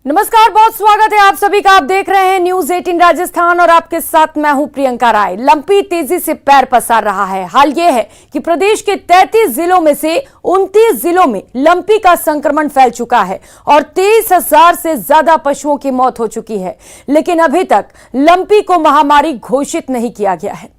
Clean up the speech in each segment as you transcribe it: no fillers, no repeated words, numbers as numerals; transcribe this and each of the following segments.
नमस्कार, बहुत स्वागत है आप सभी का। आप देख रहे हैं न्यूज 18 राजस्थान और आपके साथ मैं हूं प्रियंका राय। लंपी तेजी से पैर पसार रहा है। हाल यह है कि प्रदेश के 33 जिलों में से 29 जिलों में लंपी का संक्रमण फैल चुका है और 23,000 से ज्यादा पशुओं की मौत हो चुकी है। लेकिन अभी तक लंपी को महामारी घोषित नहीं किया गया है।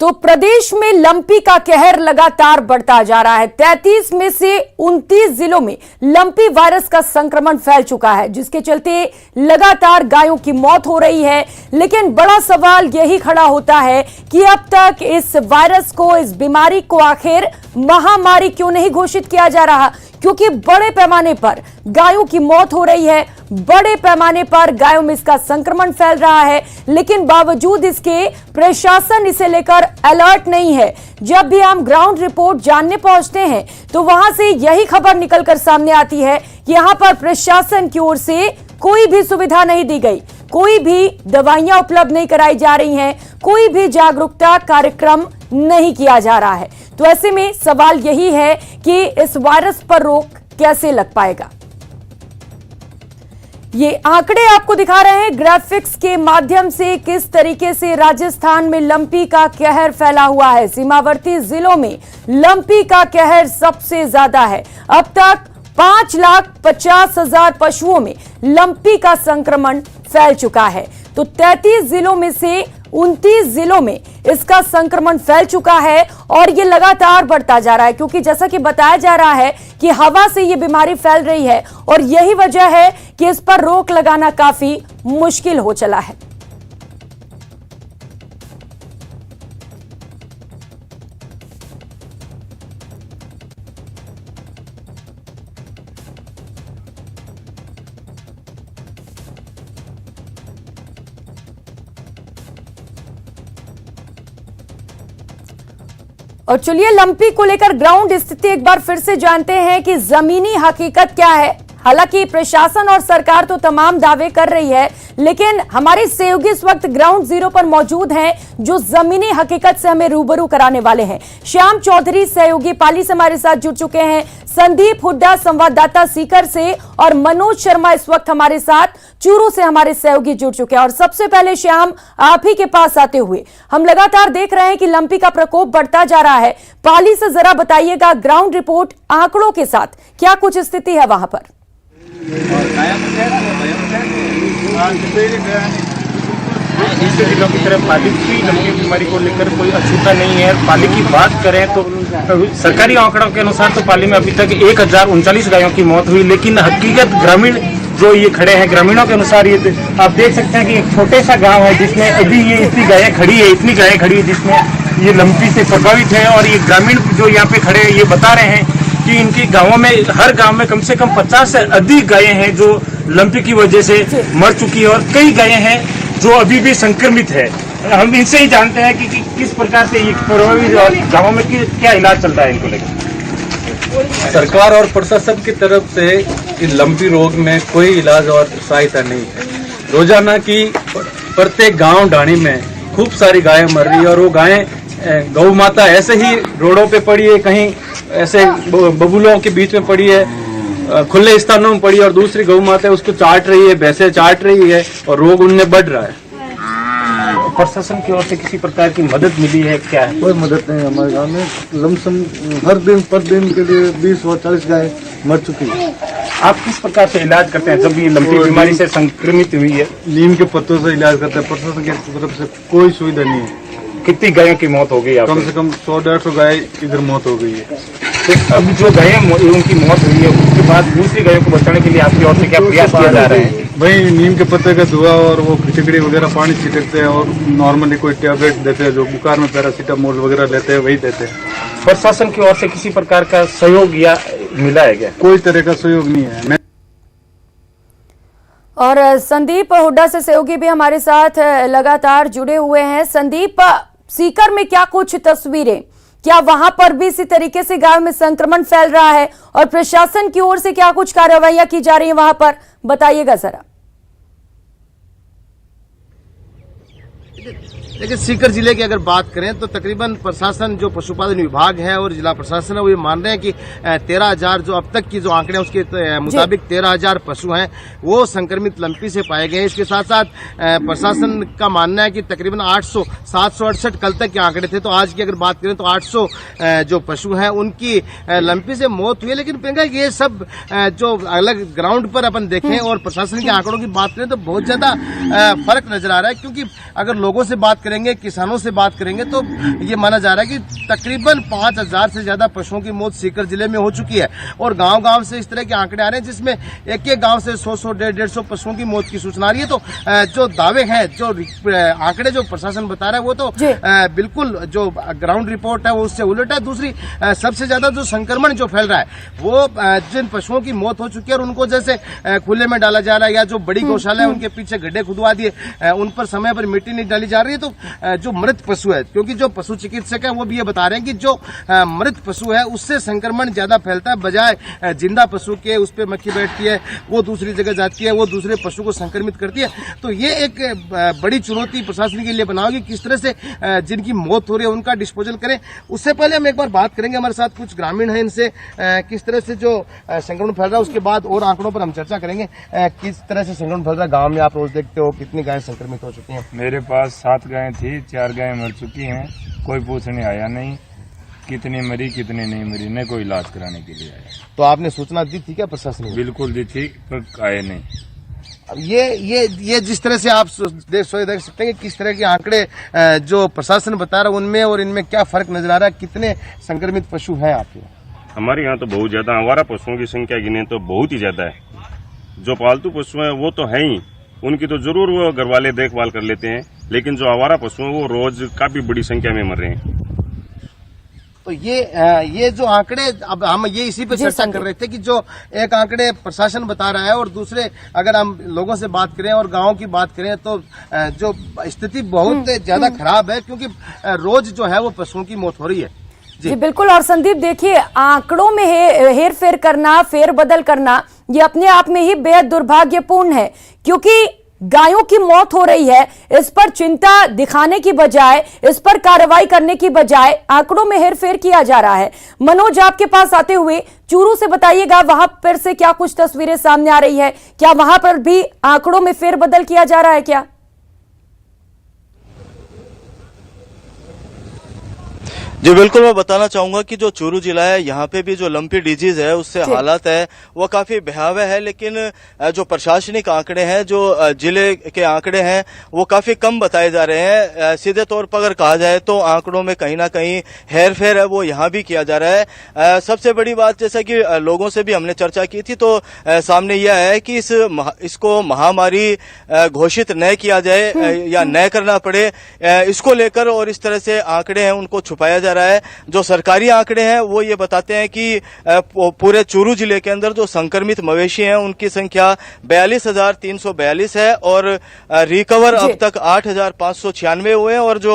तो प्रदेश में लंपी का कहर लगातार बढ़ता जा रहा है। 33 में से 29 जिलों में लंपी वायरस का संक्रमण फैल चुका है, जिसके चलते लगातार गायों की मौत हो रही है। लेकिन बड़ा सवाल यही खड़ा होता है कि अब तक इस वायरस को, इस बीमारी को आखिर महामारी क्यों नहीं घोषित किया जा रहा, क्योंकि बड़े पैमाने पर गायों की मौत हो रही है, बड़े पैमाने पर गायों में इसका संक्रमण फैल रहा है। लेकिन बावजूद इसके प्रशासन इसे लेकर अलर्ट नहीं है। जब भी हम ग्राउंड रिपोर्ट जानने पहुंचते हैं तो वहां से यही खबर निकलकर सामने आती है कि यहां पर प्रशासन की ओर से कोई भी सुविधा नहीं दी गई, कोई भी दवाइयां उपलब्ध नहीं कराई जा रही हैं, कोई भी जागरूकता कार्यक्रम नहीं किया जा रहा है। तो ऐसे में सवाल यही है कि इस वायरस पर रोक कैसे लग पाएगा। ये आंकड़े आपको दिखा रहे हैं ग्राफिक्स के माध्यम से किस तरीके से राजस्थान में लंपी का कहर फैला हुआ है। सीमावर्ती जिलों में लंपी का कहर सबसे ज्यादा है। अब तक 5,50,000 पशुओं में लंपी का संक्रमण फैल चुका है। तो 33 जिलों में से 29 जिलों में इसका संक्रमण फैल चुका है और ये लगातार बढ़ता जा रहा है, क्योंकि जैसा कि बताया जा रहा है कि हवा से ये बीमारी फैल रही है और यही वजह है कि इस पर रोक लगाना काफी मुश्किल हो चला है। और चलिए लंपी को लेकर ग्राउंड स्थिति एक बार फिर से जानते हैं कि जमीनी हकीकत क्या है। हालांकि प्रशासन और सरकार तो तमाम दावे कर रही है, लेकिन हमारे सहयोगी इस वक्त ग्राउंड जीरो पर मौजूद हैं, जो जमीनी हकीकत से हमें रूबरू कराने वाले हैं। श्याम चौधरी सहयोगी पाली से हमारे साथ जुड़ चुके हैं, संदीप हुड्डा संवाददाता सीकर से और मनोज शर्मा इस वक्त हमारे साथ चूरू से हमारे सहयोगी जुड़ चुके हैं। और सबसे पहले श्याम, आप ही के पास आते हुए, हम लगातार देख रहे हैं कि लंपी का प्रकोप बढ़ता जा रहा है। पाली से जरा बताइएगा ग्राउंड रिपोर्ट आंकड़ों के साथ क्या कुछ स्थिति है वहां पर। दूसरे जिलों की तरह पाली की लंपी बीमारी को लेकर कोई अछूता नहीं है। पाली की बात करें तो सरकारी आंकड़ों के अनुसार तो पाली में अभी तक 1,039 गायों की मौत हुई। लेकिन हकीकत ग्रामीण जो ये खड़े हैं, ग्रामीणों के अनुसार ये आप देख सकते हैं कि एक छोटे सा गांव है जिसमें अभी ये इतनी गायें खड़ी है जिसमें ये लंपी से प्रभावित है। और ये ग्रामीण जो यहाँ पे खड़े हैं ये बता रहे हैं कि इनके गांवों में, हर गांव में कम से कम 50 से अधिक गायें हैं जो लंपी की वजह से मर चुकी है और कई गायें हैं जो अभी भी संक्रमित है। हम इनसे ही जानते हैं कि किस प्रकार से ये प्रभावित और गांवों में क्या इलाज चल रहा है इनको लेकर। सरकार और प्रशासन की तरफ से इस लंपी रोग में कोई इलाज और सहायता नहीं है। रोजाना की प्रत्येक गांव ढाणी में खूब सारी गायें मर रही है और वो गायें गौ माता ऐसे ही रोडों पे पड़ी है, कहीं ऐसे बबूलों के बीच में पड़ी है, खुले स्थानों में पड़ी है और दूसरी गौ माता उसको चाट रही है, भैंसे चाट रही है और रोग उनमें बढ़ रहा है। प्रशासन की ओर से किसी प्रकार की मदद मिली है क्या? कोई मदद नहीं। हमारे गांव में लमसम हर दिन पर दिन के लिए 20 और 40 गाय मर चुकी है। आप किस प्रकार से इलाज करते हैं जब ये लंपी बीमारी से संक्रमित हुई है? नीम के पत्तों से इलाज करते हैं। प्रशासन की तरफ से कोई सुविधा नहीं है। कितनी गायों की मौत हो गई? कम से कम 100-150 गाय इधर मौत हो गई है। तो अब जो गायें उनकी मौत हुई है उसके बाद दूसरी गायों को बचाने के लिए आपकी ओर से क्या प्रयास किया जा रहे हैं? भाई नीम के पत्ते का धुआं और वो खिचड़ी वगैरह पानी छिड़कते हैं और नॉर्मली कोई टैबलेट देते हैं, जो बुखार में पैरासीटामोल वगैरह लेते हैं वही देते हैं। प्रशासन की ओर से किसी प्रकार का सहयोग या मिला है क्या? कोई तरह का सहयोग नहीं है। और संदीप हुड्डा से सहयोगी भी हमारे साथ लगातार जुड़े हुए हैं। संदीप, सीकर में क्या कुछ तस्वीरें, क्या वहां पर भी इसी तरीके से गायों में संक्रमण फैल रहा है और प्रशासन की ओर से क्या कुछ कार्रवाइयां की जा रही है वहां पर, बताइएगा जरा। लेकिन सीकर जिले की अगर बात करें तो तकरीबन प्रशासन जो पशुपालन विभाग है और जिला प्रशासन है वो ये मान रहे हैं कि 13,000 जो अब तक की जो आंकड़े हैं उसके मुताबिक 13,000 पशु हैं वो संक्रमित लंपी से पाए गए हैं। इसके साथ साथ प्रशासन का मानना है कि तकरीबन 768 कल तक के आंकड़े थे, तो आज की अगर बात करें तो 800 जो पशु हैं उनकी लंपी से मौत हुई है। लेकिन प्रियंका ये सब जो अलग ग्राउंड पर अपन देखें और प्रशासन के आंकड़ों की बात करें तो बहुत ज्यादा फर्क नजर आ रहा है, क्योंकि अगर लोगों से बात करेंगे, किसानों से बात करेंगे तो ये माना जा रहा है कि तकरीबन 5,000 से ज्यादा पशुओं की मौत सीकर जिले में हो चुकी है। और गांव-गांव से इस तरह के आंकड़े आ रहे हैं जिसमें एक-एक गांव से 100-100, 150-150 पशुओं की मौत की सूचना आ रही है। तो जो दावे हैं, जो आंकड़े जो प्रशासन बता रहा है वो तो बिल्कुल जो ग्राउंड रिपोर्ट है वो उससे उलट है। दूसरी सबसे ज्यादा जो संक्रमण जो फैल रहा है वो जिन पशुओं की मौत हो चुकी है और उनको जैसे खुले में डाला जा रहा है या जो बड़ी गौशाला है उनके पीछे गड्ढे खुदवा दिए, उन पर समय पर मिट्टी नहीं डाली जा रही है। तो जो मृत पशु है, क्योंकि जो पशु चिकित्सक है वो भी ये बता रहे हैं कि जो मृत पशु है उससे संक्रमण ज्यादा फैलता है, बजाय जिंदा पशु के उस पर मक्खी बैठती है, वो दूसरी जगह जाती है, वो दूसरे पशु को संक्रमित करती है। तो ये एक बड़ी चुनौती प्रशासन के लिए बना होगी, किस तरह से जिनकी मौत हो रही है उनका डिस्पोजल करें। उससे पहले हम एक बार बात करेंगे, हमारे साथ कुछ ग्रामीण हैं, इनसे किस तरह से जो संक्रमण फैल रहा है उसके बाद और आंकड़ों पर हम चर्चा करेंगे। किस तरह से संक्रमण फैल रहा है गाँव में, आप रोज देखते हो कितनी गायें संक्रमित हो चुकी हैं? मेरे पास 7 गायें थी, 4 गायें मर चुकी हैं, कोई पूछने आया नहीं, कितनी मरी कितनी नहीं मरी, न कोई इलाज कराने के लिए आया। तो आपने सूचना दी थी क्या प्रशासन को? बिल्कुल दी थी, पर आए नहीं। अब ये जिस तरह से आप देख सकते हैं कि किस तरह के आंकड़े जो प्रशासन बता रहा है उनमें और इनमें क्या फर्क नजर आ रहा है। कितने संक्रमित पशु हैं आपके? हमारे यहाँ तो बहुत ज्यादा, आवारा पशुओं की संख्या गिने तो बहुत ही ज्यादा है। जो पालतू पशु हैं वो तो है ही, उनकी तो जरूर वो घर वाले देखभाल कर लेते हैं, लेकिन जो आवारा पशु हैं वो रोज काफी बड़ी संख्या में मर रहे हैं। तो ये जो आंकड़े, अब हम ये इसी पे चर्चा कर रहे थे कि जो एक आंकड़े प्रशासन बता रहा है और दूसरे अगर हम लोगों से बात करें और गांव की बात करें तो जो स्थिति बहुत ज्यादा खराब है, क्योंकि रोज जो है वो पशुओं की मौत हो रही है। जी बिल्कुल। और संदीप देखिए, आंकड़ों में हेर फेर करना, फेर बदल करना, ये अपने आप में ही बेहद दुर्भाग्यपूर्ण है, क्योंकि गायों की मौत हो रही है, इस पर चिंता दिखाने की बजाय, इस पर कार्रवाई करने की बजाय आंकड़ों में हेरफेर किया जा रहा है। मनोज, आपके पास आते हुए चूरू से बताइएगा, वहां पर से क्या कुछ तस्वीरें सामने आ रही है, क्या वहां पर भी आंकड़ों में फेरबदल किया जा रहा है क्या? जी बिल्कुल, मैं बताना चाहूंगा कि जो चूरू जिला है यहाँ पे भी जो लंपी डिजीज है उससे हालात है वो काफी भयावह है, लेकिन जो प्रशासनिक आंकड़े हैं, जो जिले के आंकड़े हैं वो काफी कम बताए जा रहे हैं। सीधे तौर पर अगर कहा जाए तो आंकड़ों में कहीं ना कहीं हेर फेर है वो यहाँ भी किया जा रहा है। सबसे बड़ी बात, जैसा कि लोगों से भी हमने चर्चा की थी, तो सामने यह है कि इसको महामारी घोषित न किया जाए या न करना पड़े, इसको लेकर और इस तरह से आंकड़े हैं उनको छुपाया जा रहा है। जो सरकारी आंकड़े हैं वो ये बताते हैं कि पूरे चूरू जिले के अंदर जो संक्रमित मवेशी हैं उनकी संख्या 42,342 है और रिकवर अब तक 8,596 हुए हैं और जो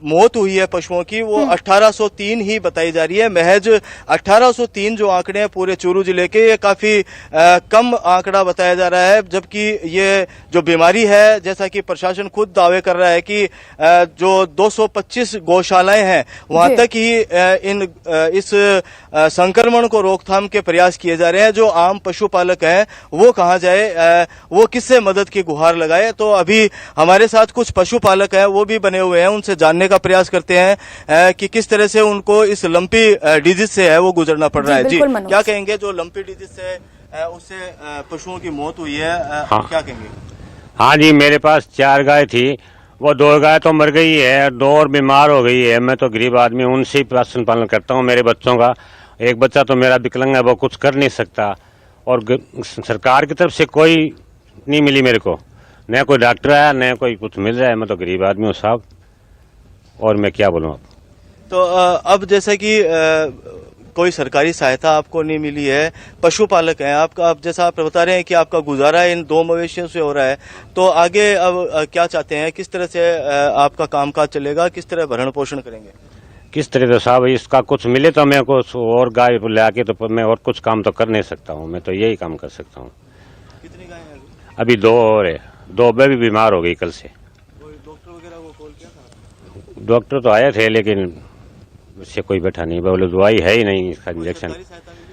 मौत हुई है पशुओं की वो 1,803 ही बताई जा रही है। महज 1,803 जो आंकड़े हैं पूरे चूरू जिले के, ये काफी कम आंकड़ा बताया जा रहा है, जबकि ये जो बीमारी है, जैसा कि प्रशासन खुद दावे कर रहा है कि जो 225 गौशालाएं हैं वहां तक ही इस संक्रमण को रोकथाम के प्रयास किए जा रहे हैं। जो आम पशुपालक हैं वो कहाँ जाए, वो किससे मदद की गुहार लगाए। तो अभी हमारे साथ कुछ पशुपालक हैं वो भी बने हुए हैं, उनसे जानने का प्रयास करते हैं कि किस तरह से उनको इस लंपी डिजीज से है वो गुजरना पड़ रहा है। जी क्या कहेंगे, जो लंपी डिजीज से उससे पशुओं की मौत हुई है, क्या कहेंगे? हाँ जी, मेरे पास 4 गाय थी, वो 2 गाय तो मर गई है, 2 और बीमार हो गई है। मैं तो गरीब आदमी, उनसे ही राशन पालन करता हूँ। मेरे बच्चों का एक बच्चा तो मेरा विकलांग है, वो कुछ कर नहीं सकता, और सरकार की तरफ से कोई नहीं मिली मेरे को, न कोई डॉक्टर आया न कोई कुछ मिल रहा है। मैं तो गरीब आदमी हूँ साहब, और मैं क्या बोलूँ। तो अब जैसे कि कोई सरकारी सहायता आपको नहीं मिली है, पशुपालक हैं आपका, आप जैसा आप बता रहे हैं कि आपका गुजारा इन 2 मवेशियों से हो रहा है, तो आगे अब क्या चाहते हैं, किस तरह से आपका कामकाज चलेगा, किस तरह भरण पोषण करेंगे? किस तरह से साहब इसका कुछ मिले तो मैं कुछ और गाय ले आके तो मैं और कुछ काम तो कर नहीं सकता हूँ, मैं तो यही काम कर सकता हूँ। कितनी गाय है अभी 2 और है, 2 भी बीमार हो गई कल से। डॉक्टर वगैरह को कॉल किया था? डॉक्टर तो आए थे लेकिन उससे कोई बैठा नहीं, बोले दवाई है ही नहीं, इसका इंजेक्शन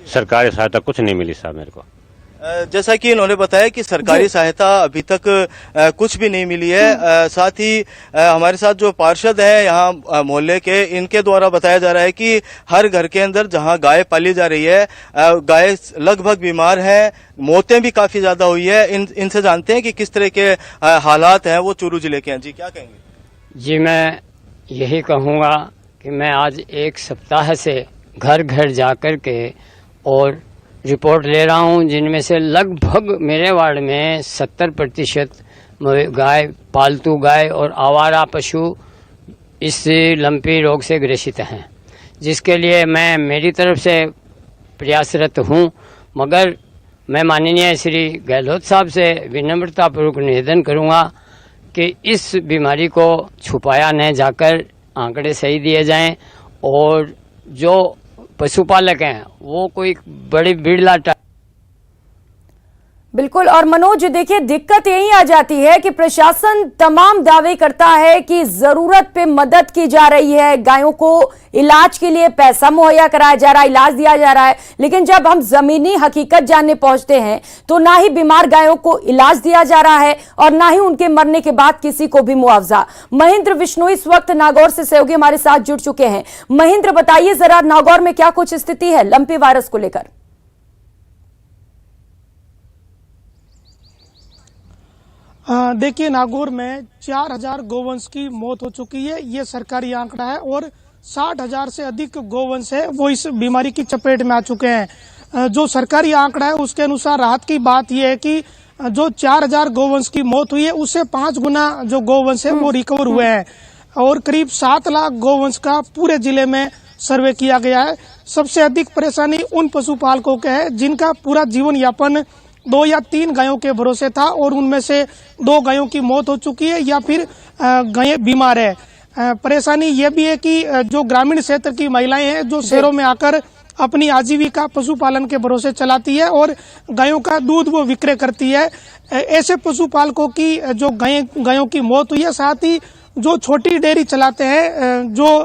सरकारी सहायता कुछ नहीं मिली साहब मेरे को। जैसा कि इन्होंने बताया कि सरकारी सहायता अभी तक कुछ भी नहीं मिली है। साथ ही हमारे साथ जो पार्षद हैं यहाँ मोहल्ले के, इनके द्वारा बताया जा रहा है कि हर घर के अंदर जहाँ गाय पाली जा रही है, गाय लगभग बीमार है, मौतें भी काफी ज्यादा हुई है। इनसे जानते हैं कि किस तरह के हालात हैं वो चूरू जिले के हैं। जी क्या कहेंगे? जी मैं यही कहूँगा कि मैं आज 1 सप्ताह से घर घर जाकर के और रिपोर्ट ले रहा हूं, जिनमें से लगभग मेरे वार्ड में 70% गाय, पालतू गाय और आवारा पशु इस लंपी रोग से ग्रसित हैं, जिसके लिए मैं मेरी तरफ से प्रयासरत हूं। मगर मैं माननीय श्री गहलोत साहब से विनम्रतापूर्वक निवेदन करूंगा कि इस बीमारी को छुपाया न जाकर आंकड़े सही दिए जाएं और जो पशुपालक हैं वो कोई बड़ी बिड़ला बिल्कुल। और मनोज देखिए, दिक्कत यही आ जाती है कि प्रशासन तमाम दावे करता है कि जरूरत पे मदद की जा रही है, गायों को इलाज के लिए पैसा मुहैया कराया जा रहा है, इलाज दिया जा रहा है, लेकिन जब हम जमीनी हकीकत जानने पहुंचते हैं तो ना ही बीमार गायों को इलाज दिया जा रहा है और ना ही उनके मरने के बाद किसी को भी मुआवजा। महेंद्र विश्नोई इस वक्त नागौर से सहयोगी हमारे साथ जुड़ चुके हैं। महेंद्र, बताइए जरा नागौर में क्या कुछ स्थिति है लंपी वायरस को लेकर? देखिए, नागौर में 4000 गोवंश की मौत हो चुकी है, ये सरकारी आंकड़ा है, और 60,000 से अधिक गोवंश है वो इस बीमारी की चपेट में आ चुके हैं। जो सरकारी आंकड़ा है उसके अनुसार राहत की बात यह है कि जो 4000 गोवंश की मौत हुई है उससे 5 गुना जो गोवंश है वो रिकवर हुए हैं और करीब 7 लाख गोवंश का पूरे जिले में सर्वे किया गया है। सबसे अधिक परेशानी उन पशुपालकों के है जिनका पूरा जीवन यापन 2 या 3 गायों के भरोसे था और उनमें से 2 गायों की मौत हो चुकी है या फिर गायें बीमार है। परेशानी ये भी है कि जो ग्रामीण क्षेत्र की महिलाएं हैं जो शहरों में आकर अपनी आजीविका पशुपालन के भरोसे चलाती है और गायों का दूध वो विक्रय करती है, ऐसे पशुपालकों की जो गायों की मौत हुई है। साथ ही जो छोटी डेयरी चलाते हैं जो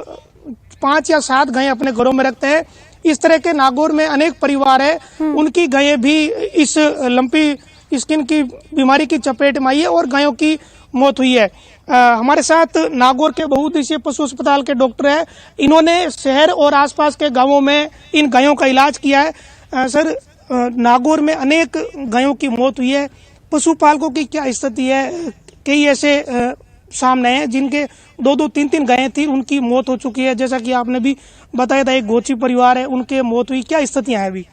5 या 7 गायें अपने घरों में रखते हैं, इस तरह के नागौर में अनेक परिवार है, उनकी गायें भी इस लंपी स्किन की बीमारी की चपेट में आई है और गायों की मौत हुई है। हमारे साथ नागौर के बहुउद्देशीय पशु अस्पताल के डॉक्टर है, इन्होंने शहर और आसपास के गांवों में इन गायों का इलाज किया है। सर, नागौर में अनेक गायों की मौत हुई है, पशुपालकों की क्या स्थिति है? कई ऐसे सामने हैं जिनके 2-2, 3-3 गायें थी, उनकी मौत हो चुकी है। जैसा कि आपने भी बताया था, एक गोची परिवार है, उनके मौत हुई, क्या स्थितियां हैं अभी?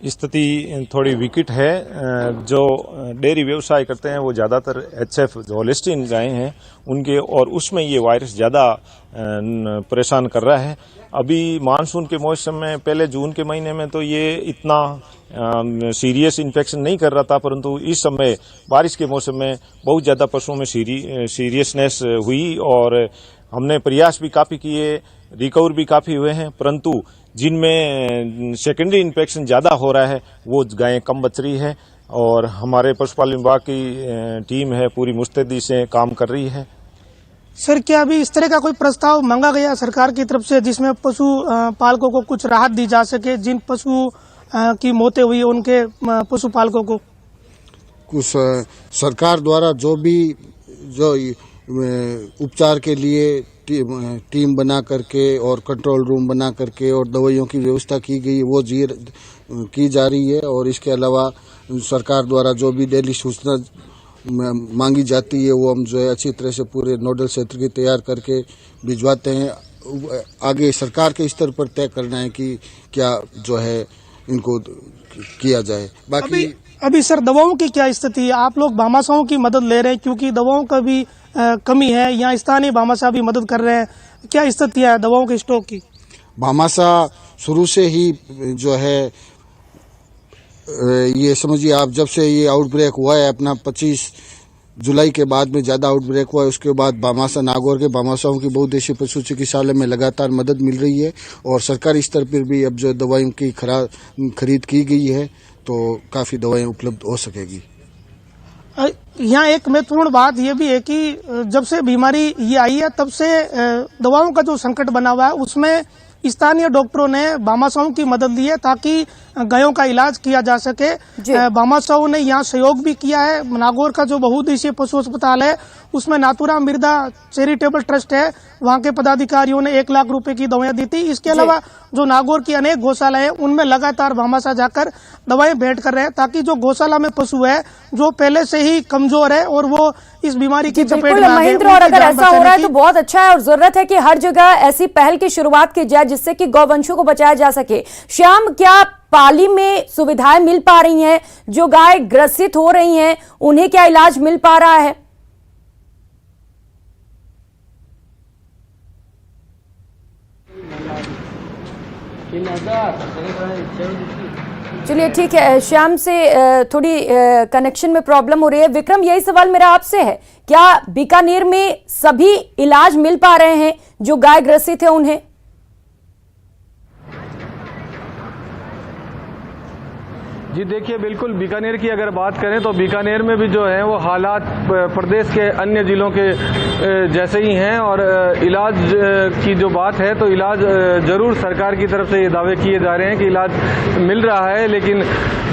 स्थिति थोड़ी विकट है। जो डेयरी व्यवसाय करते हैं वो ज़्यादातर HF जो होलिस्टीन गायें हैं उनके, और उसमें ये वायरस ज़्यादा परेशान कर रहा है। अभी मानसून के मौसम में पहले जून के महीने में तो ये इतना सीरियस इन्फेक्शन नहीं कर रहा था, परंतु इस समय बारिश के मौसम में बहुत ज़्यादा पशुओं में सीरियसनेस हुई और हमने प्रयास भी काफ़ी किए, रिकवर भी काफ़ी हुए हैं, परंतु जिनमें सेकेंडरी इन्फेक्शन ज़्यादा हो रहा है वो गायें कम बच रही है और हमारे पशुपालन विभाग की टीम है पूरी मुस्तैदी से काम कर रही है। सर, क्या अभी इस तरह का कोई प्रस्ताव मांगा गया सरकार की तरफ से जिसमें पशु पालकों को कुछ राहत दी जा सके, जिन पशु की मौतें हुई उनके पशुपालकों को? कुछ सरकार द्वारा जो भी जो उपचार के लिए टीम बना करके और कंट्रोल रूम बना करके और दवाइयों की व्यवस्था की गई वो की जा रही है, और इसके अलावा सरकार द्वारा जो भी डेली सूचना मांगी जाती है वो हम जो है अच्छी तरह से पूरे नोडल क्षेत्र की तैयार करके भिजवाते हैं। आगे सरकार के स्तर पर तय करना है कि क्या जो है इनको किया जाए। बाकी अभी सर दवाओं की क्या स्थिति है? आप लोग भामाशाहों की मदद ले रहे हैं क्योंकि दवाओं का भी कमी है, यहाँ स्थानीय भामाशाह भी मदद कर रहे हैं, क्या स्थिति है दवाओं के स्टॉक की? भामाशाह शुरू से ही जो है ये समझिए आप, जब से ये आउटब्रेक हुआ है अपना 25 जुलाई के बाद में ज़्यादा आउटब्रेक हुआ है। उसके बाद बामासा नागौर के बामासाओं की बहुउद्देशीय पशु चिकित्सालय में लगातार मदद मिल रही है और सरकारी स्तर पर भी अब जो दवाइयों की खरीद की गई है तो काफ़ी दवाएं उपलब्ध हो सकेगी। यहाँ एक महत्वपूर्ण बात यह भी है कि जब से बीमारी ये आई है तब से दवाओं का जो संकट बना हुआ है उसमें स्थानीय डॉक्टरों ने बामासाओं की मदद ली है ताकि गायों का इलाज किया जा सके। बामासाओं ने यहाँ सहयोग भी किया है। नागौर का जो बहुउद्देशीय पशु अस्पताल है उसमें नाथुराम बिरदा चैरिटेबल ट्रस्ट है, वहाँ के पदाधिकारियों ने 1 लाख रुपए की दवाएं दी थी। इसके अलावा जो नागौर की अनेक गौशाला है उनमें लगातार बामासा जाकर दवाएं भेंट कर रहे हैं ताकि जो गौशाला में पशु है जो पहले से ही कमजोर है और वो इस बीमारी की चपेट में आ गए। महेंद्र, और अगर ऐसा हो रहा है तो बहुत अच्छा है और जरूरत है कि हर जगह ऐसी पहल की शुरुआत की जाए जिससे कि गौवंशों को बचाया जा सके। श्याम, क्या पाली में सुविधाएं मिल पा रही हैं? जो गाय ग्रसित हो रही हैं उन्हें क्या इलाज मिल पा रहा है? चलिए ठीक है, श्याम से थोड़ी कनेक्शन में प्रॉब्लम हो रही है। विक्रम, यही सवाल मेरा आपसे है, क्या बीकानेर में सभी इलाज मिल पा रहे हैं जो गाय ग्रसित है उन्हें? जी देखिए, बिल्कुल बीकानेर की अगर बात करें तो बीकानेर में भी जो है वो हालात प्रदेश के अन्य जिलों के जैसे ही हैं और इलाज की जो बात है तो इलाज जरूर सरकार की तरफ से ये दावे किए जा रहे हैं कि इलाज मिल रहा है, लेकिन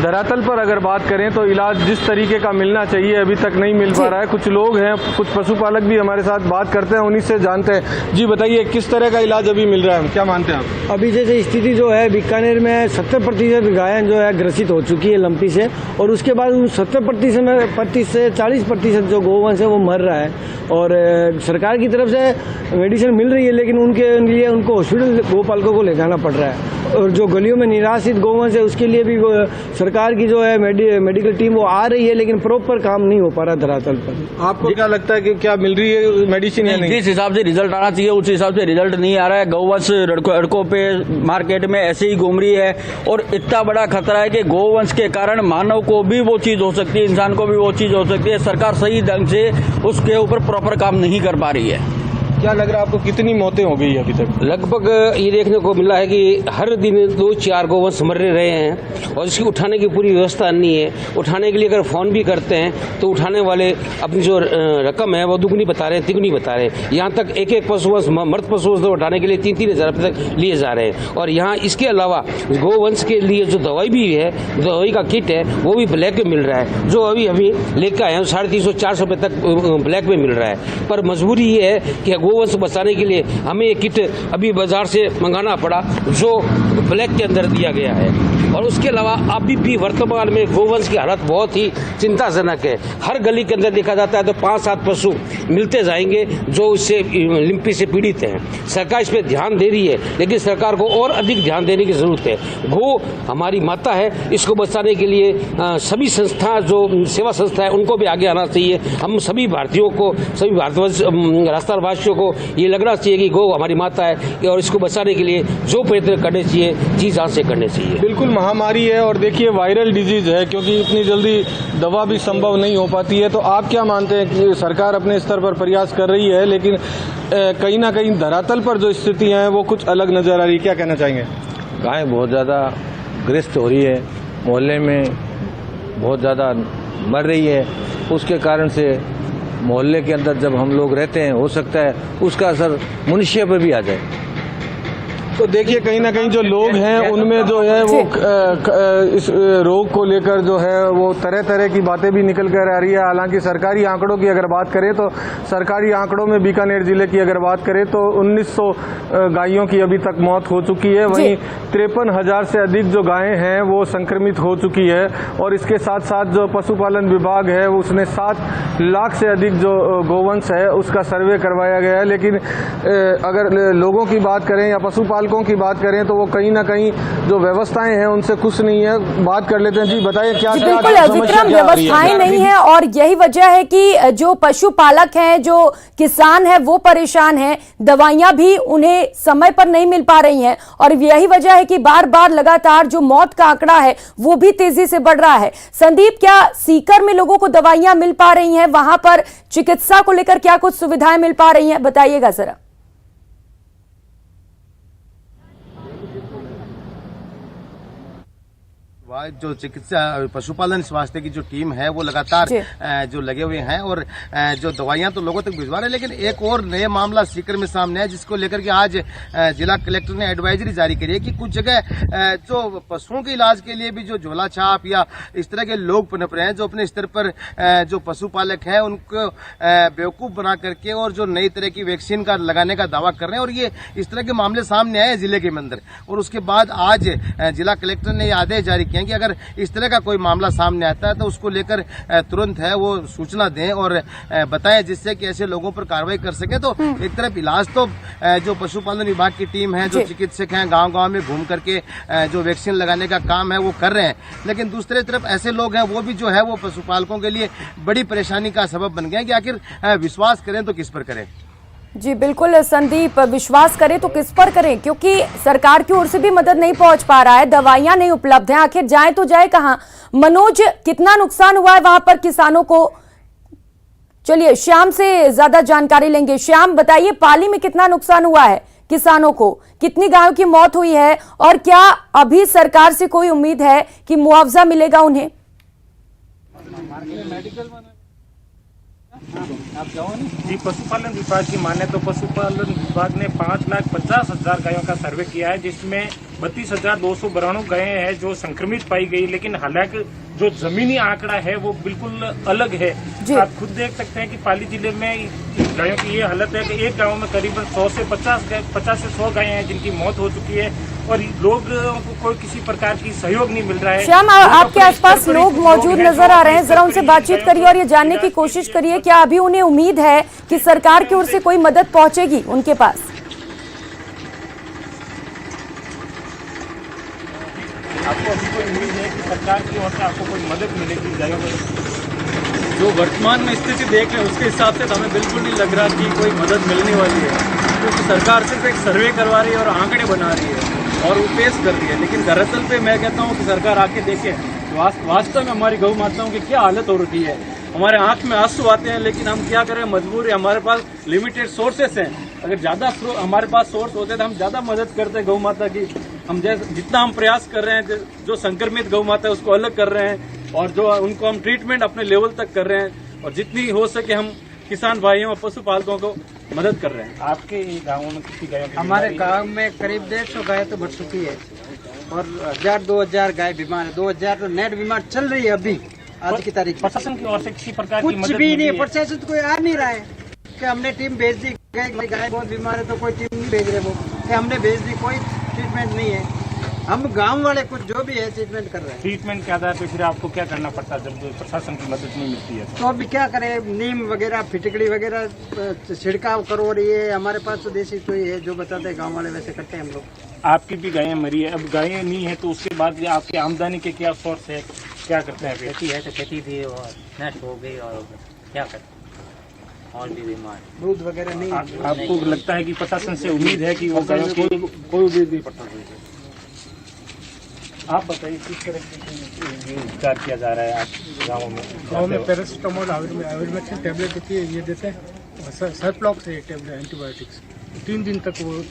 धरातल पर अगर बात करें तो इलाज जिस तरीके का मिलना चाहिए अभी तक नहीं मिल पा रहा है। कुछ लोग हैं, कुछ पशुपालक भी हमारे साथ बात करते हैं, उन्हीं से जानते हैं। जी बताइए, किस तरह का इलाज अभी मिल रहा है, क्या मानते हैं आप? अभी जैसे स्थिति जो है बीकानेर में 70% गायें जो है ग्रसित हो चुकी है लंपी से, और उसके बाद 70% से 40% जो गोवंश है वो मर रहा है और सरकार की तरफ से मेडिसिन मिल रही है, लेकिन उनके लिए उनको हॉस्पिटल गोपालकों को ले जाना पड़ रहा है। और जो गलियों में निराश्रित गोवंश है उसके लिए भी सरकार की जो है मेडिकल टीम वो आ रही है, लेकिन प्रॉपर काम नहीं हो पा रहा धरातल पर। आपको क्या लगता है कि क्या मिल रही है मेडिसिन या नहीं? जिस हिसाब से रिजल्ट आना चाहिए उस हिसाब से रिजल्ट नहीं आ रहा है। गौवंश सड़कों पे मार्केट में ऐसे ही घूम रही है और इतना बड़ा खतरा है कि गौवंश के कारण मानव को भी वो चीज हो सकती है, इंसान को भी वो चीज हो सकती है। सरकार सही ढंग से उसके ऊपर प्रॉपर काम नहीं कर पा रही है। क्या लग रहा है आपको, कितनी मौतें हो गई अभी तक? लगभग ये देखने को मिला है कि हर दिन 2-4 गोवंश मर रहे हैं और इसकी उठाने की पूरी व्यवस्था नहीं है। उठाने के लिए अगर फोन भी करते हैं तो उठाने वाले अपनी जो रकम है वो दुगनी बता रहे हैं, तिगुनी बता रहे हैं। यहाँ तक एक पशुवंश, मर्द पशुवंश उठाने के लिए 3-3 हज़ार रुपये तक लिए जा रहे हैं। और यहाँ इसके अलावा गोवंश के लिए जो दवाई भी है, दवाई का किट है, वो भी ब्लैक में मिल रहा है। जो अभी लेकर आए हैं 350-400 रुपये तक ब्लैक में मिल रहा है। पर मजबूरी ये है कि गोवंश बचाने के लिए हमें एक किट अभी बाजार से मंगाना पड़ा जो ब्लैक के अंदर दिया गया है। और उसके अलावा अभी भी वर्तमान में गोवंश की हालत बहुत ही चिंताजनक है। हर गली के अंदर देखा जाता है तो 5-7 पशु मिलते जाएंगे जो इससे लिम्पी से पीड़ित हैं। सरकार इस पर ध्यान दे रही है, लेकिन सरकार को और अधिक ध्यान देने की जरूरत है। गो हमारी माता है, इसको बचाने के लिए सभी संस्था, जो सेवा संस्था है, उनको भी आगे आना चाहिए। हम सभी भारतीयों को, सभी भारतवर्ष राष्ट्रवासियों को ये लगना चाहिए कि गौ हमारी माता है और इसको बचाने के लिए जो प्रयत्न करने चाहिए जी जान से करने चाहिए। बिल्कुल महामारी है और देखिए वायरल डिजीज है, क्योंकि इतनी जल्दी दवा भी संभव नहीं हो पाती है। तो आप क्या मानते हैं कि सरकार अपने स्तर पर प्रयास कर रही है, लेकिन कहीं ना कहीं धरातल पर जो स्थितियां हैं वो कुछ अलग नजर आ रही है, क्या कहना चाहेंगे? गाय बहुत ज़्यादा ग्रस्त हो रही है, मोहल्ले में बहुत ज़्यादा मर रही है। उसके कारण से मोहल्ले के अंदर जब हम लोग रहते हैं, हो सकता है उसका असर मनुष्य पर भी आ जाए। तो देखिए, कहीं ना कहीं जो लोग हैं उनमें जो है वो इस रोग को लेकर जो है वो तरह तरह की बातें भी निकल कर आ रही है। हालांकि सरकारी आंकड़ों की अगर बात करें तो सरकारी आंकड़ों में बीकानेर जिले की अगर बात करें तो 1900 गायों की अभी तक मौत हो चुकी है। वहीं 53,000 से अधिक जो गायें हैं वो संक्रमित हो चुकी है। और इसके साथ साथ जो पशुपालन विभाग है उसने 7 लाख से अधिक जो गोवंश है उसका सर्वे करवाया गया है। लेकिन अगर लोगों की बात करें या पशुपालकों पशुपालकों की बात करें तो वो कहीं ना कहीं जो व्यवस्थाएं हैं उनसे खुश नहीं है। बात कर लेते हैं। जी बताइए क्या जी बिल्कुल विक्रम, व्यवस्थाएं नहीं है और यही वजह है कि जो पशुपालक हैं, जो किसान हैं, वो परेशान हैं। दवाइयां भी उन्हें समय पर नहीं मिल पा रही हैं और यही वजह है कि बार बार लगातार जो मौत का आंकड़ा है वो भी तेजी से बढ़ रहा है। संदीप, क्या सीकर में लोगों को दवाइयां मिल पा रही हैं? वहां पर चिकित्सा को लेकर क्या कुछ सुविधाएं मिल पा रही हैं? बताइएगा जरा। जो चिकित्सा पशुपालन स्वास्थ्य की जो टीम है वो लगातार जो लगे हुए हैं और जो दवाइयां तो लोगों तक भिजवा रहे हैं। लेकिन एक और नया मामला सीकर में सामने है जिसको लेकर के आज जिला कलेक्टर ने एडवाइजरी जारी करी है कि कुछ जगह जो पशुओं के इलाज के लिए भी जो झोला छाप या इस तरह के लोग पनप रहे हैं, जो अपने स्तर पर जो पशुपालक है उनको बेवकूफ बना करके और जो नई तरह की वैक्सीन का लगाने का दावा कर रहे हैं और ये इस तरह के मामले सामने आए जिले के अंदर। और उसके बाद आज जिला कलेक्टर ने आदेश जारी किया कि अगर इस तरह का कोई मामला सामने आता है तो उसको लेकर तुरंत है वो सूचना दें और बताएं, जिससे कि ऐसे लोगों पर कार्रवाई कर सके। तो एक तरफ इलाज तो जो पशुपालन विभाग की टीम है, जो चिकित्सक हैं, गांव-गांव में घूम करके जो वैक्सीन लगाने का काम है वो कर रहे हैं, लेकिन दूसरी तरफ ऐसे लोग हैं वो भी जो है वो पशुपालकों के लिए बड़ी परेशानी का सबब बन गए कि आखिर विश्वास करें तो किस पर करें। जी बिल्कुल संदीप, विश्वास करें तो किस पर करें, क्योंकि सरकार की ओर से भी मदद नहीं पहुंच पा रहा है, दवाइयां नहीं उपलब्ध हैं। आखिर जाए तो जाए कहां? मनोज, कितना नुकसान हुआ है वहां पर किसानों को? चलिए श्याम से ज्यादा जानकारी लेंगे। श्याम बताइए, पाली में कितना नुकसान हुआ है किसानों को? कितनी गायों की मौत हुई है और क्या अभी सरकार से कोई उम्मीद है कि मुआवजा मिलेगा उन्हें? जी, पशुपालन विभाग की माने तो पशुपालन विभाग ने 5,50,000 गायों का सर्वे किया है, जिसमें 32,292 गायें हैं जो संक्रमित पाई गई। लेकिन हालांकि जो जमीनी आंकड़ा है वो बिल्कुल अलग है। आप खुद देख सकते हैं कि पाली जिले में गायों की ये हालत है कि एक गांव में करीबन 100 से 50 से 100 गायें हैं जिनकी मौत हो चुकी है और लोगों को कोई किसी प्रकार की सहयोग नहीं मिल रहा है। श्याम, आपके आसपास लोग मौजूद नजर आ रहे हैं, जरा उनसे बातचीत करिए और ये जानने की कोशिश करिए क्या अभी उन्हें उम्मीद है कि सरकार की ओर से कोई मदद पहुंचेगी उनके पास? आपको अभी कोई उम्मीद है कि सरकार की ओर से आपको कोई मदद मिलेगी गायों में? जो वर्तमान में स्थिति देख रहे हैं उसके हिसाब से तो हमें बिल्कुल नहीं लग रहा कि कोई मदद मिलने वाली है, क्योंकि सरकार सिर्फ एक सर्वे करवा रही है और आंकड़े बना रही है और वो पेश कर रही है। लेकिन धरातल पे मैं कहता हूँ कि सरकार आके देखे वास्तव में हमारी गौ माताओं की क्या हालत हो रही है। हमारे आंख में आंसू आते हैं, लेकिन हम क्या करें, मजबूर है। हमारे पास लिमिटेड सोर्सेस हैं। अगर ज्यादा हमारे पास सोर्स होते तो हम ज्यादा मदद करते गौ माता की। हम जितना हम प्रयास कर रहे हैं, जो संक्रमित गौ माता है उसको अलग कर रहे हैं और जो उनको हम ट्रीटमेंट अपने लेवल तक कर रहे हैं और जितनी हो सके हम किसान भाइयों और पशुपालकों को मदद कर रहे हैं। आपके गाँव में कितनी गायों? हमारे गांव में करीब 150 गाय तो बढ़ चुकी है और 1000-2000 गाय बीमार है। 2000 तो नेट बीमार चल रही है अभी आज की तारीख। प्रशासन की ओर से किसी प्रकार की कुछ मदद भी नहीं, प्रशासन तो कोई आ नहीं रहा है कि हमने टीम भेज दी, गाय बहुत बीमार है तो कोई टीम नहीं भेज रहे, वो कि हमने भेज दी, कोई ट्रीटमेंट नहीं है। हम गांव वाले कुछ जो भी है ट्रीटमेंट कर रहे हैं। ट्रीटमेंट के आधार पे फिर आपको क्या करना पड़ता है जब प्रशासन की मदद नहीं मिलती है? तो अभी क्या करें, नीम वगैरह फिटकड़ी वगैरह छिड़काव करो रही है। हमारे पास तो देसी सुई है, जो बताते हैं गाँव वाले वैसे करते हैं हम लोग। आपकी भी गायें मरी है, अब गायें नहीं है तो उसके बाद आपकी आमदनी के क्या सोर्स है, क्या करते हैं? खेती है तो खेती भी और नष्ट हो गई और क्या करते और भी बीमार, दूध वगैरह नहीं। आपको लगता है कि प्रशासन से उम्मीद है कि वो गायों की कोई उम्मीद नहीं पड़ता? आप बताइए किस तरह से उपचार किया जा रहा है आप गाँव में? पैरासिटामोल आयुर्वेदिक टैबलेट होती है, ये देते हैं। सर्फलॉक्स है टैबलेट, एंटीबायोटिक्स 3 दिन तक वो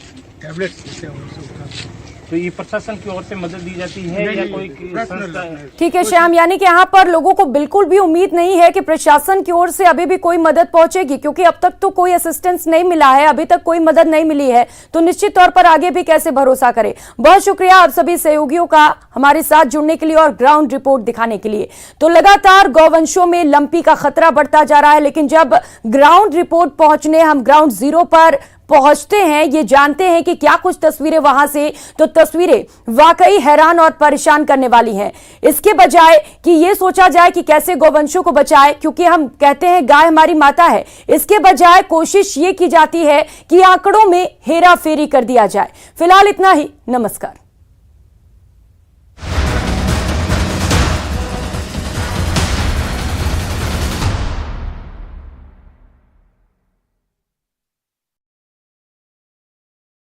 टैबलेट्स देते हैं। तो ये प्रशासन की ओर से मदद दी जाती है या कोई संस्था है? ठीक है श्याम, यानी कि यहाँ पर लोगों को बिल्कुल भी उम्मीद नहीं है कि प्रशासन की ओर से अभी भी कोई मदद पहुंचेगी, क्योंकि अब तक तो कोई असिस्टेंस नहीं मिला है, अभी तक कोई मदद नहीं मिली है, तो निश्चित तौर पर आगे भी कैसे भरोसा करें। बहुत शुक्रिया आप सभी सहयोगियों का हमारे साथ जुड़ने के लिए और ग्राउंड रिपोर्ट दिखाने के लिए। तो लगातार गौवंशों में लंपी का खतरा बढ़ता जा रहा है, लेकिन जब ग्राउंड रिपोर्ट पहुंचने हम ग्राउंड जीरो पर पहुंचते हैं, ये जानते हैं कि क्या कुछ तस्वीरें वहां से, तो तस्वीरें वाकई हैरान और परेशान करने वाली हैं। इसके बजाय कि ये सोचा जाए कि कैसे गौवंशों को बचाए, क्योंकि हम कहते हैं गाय हमारी माता है, इसके बजाय कोशिश ये की जाती है कि आंकड़ों में हेरा फेरी कर दिया जाए। फिलहाल इतना ही, नमस्कार।